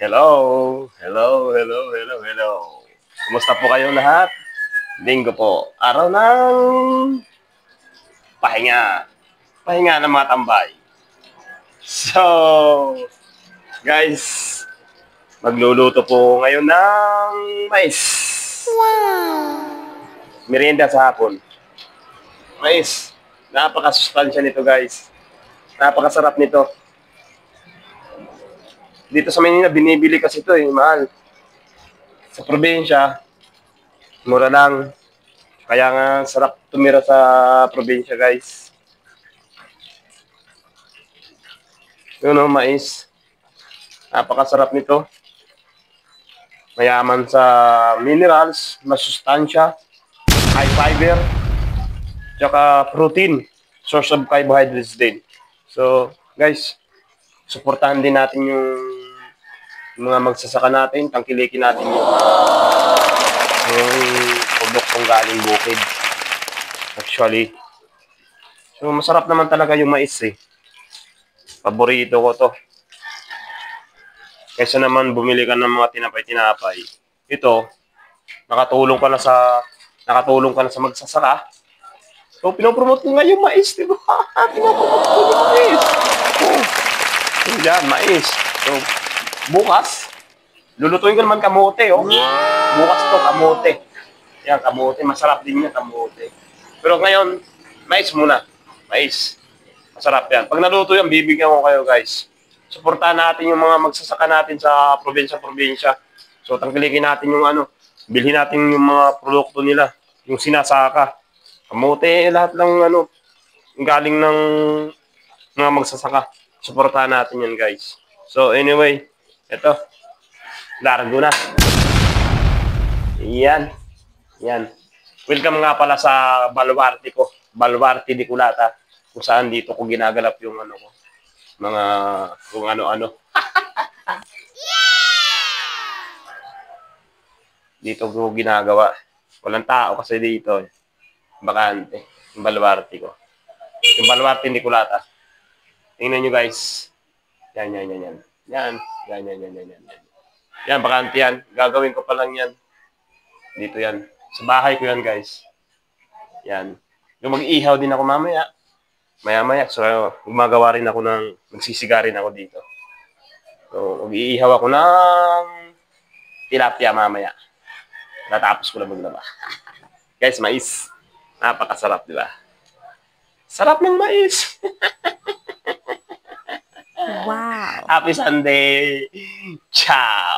Hello, hello, hello, hello, hello. Kumusta po kayo lahat? Linggo po, araw ng pahinga. Pahinga ng mga tambay. So, guys, magluluto po ngayon ng mais. Merienda sa hapon. Mais. Napakasustansya nito, guys. Napakasarap nito. Dito sa Manila, binibili kasi ito eh, mahal. Sa probinsya, mura lang. Kaya nga, sarap tumira sa probinsya, guys. Yun o, mais. Napakasarap nito. Mayaman sa minerals, masustansya, high fiber, tsaka protein. Source of carbohydrates din. So, guys, suportahan din natin yung mga magsasaka natin, tangkilikin natin yung produktong galing bukid. Actually. So, masarap naman talaga yung mais eh. Paborito ko to. Kaysa naman bumili ka ng mga tinapay-tinapay. Ito, nakatulong ka na sa magsasaka. So, pinopromote ko nga yung mais, di ba? Pinopromote ko yung mais. Oh, yan, mais. So, bukas, lulutuin ko naman kamote, oh. Bukas to, kamote. Yan, kamote. Masarap din yan, kamote. Pero ngayon, mais muna. Mais. Masarap yan. Pag naluto yan, bibigyan ko kayo, guys. Suportahan natin yung mga magsasaka natin sa probinsya-probinsya. So, tangkilikin natin yung bilhin natin yung mga produkto nila. Yung sinasaka. Kamote, lahat ng galing ng mga magsasaka. Suportahan natin yan, guys. So, anyway, eto. Largo na. Yan. Yan. Welcome nga pala sa Baluarte ko. Baluarte di Culata. Kung saan dito ko ginagalap yung ko. Mga kung ano-ano. Dito ko ginagawa. Walang tao kasi dito. Bakante. Yung Baluarte ko. Yung Baluarte di Culata. Tingnan nyo guys. Yan. Yan, bakante yan. Gagawin ko pa lang yan. Dito yan. Sa bahay ko yan, guys. Yan. Yung mag-iihaw din ako mamaya. Maya-maya. So, gumagawa rin ako magsisiga rin ako dito. So, mag-iihaw ako ng tilapia mamaya. Natapos ko na maglaba. Guys, mais. Napakasarap, di ba? Sarap ng mais. Wow. Happy Sunday. Ciao.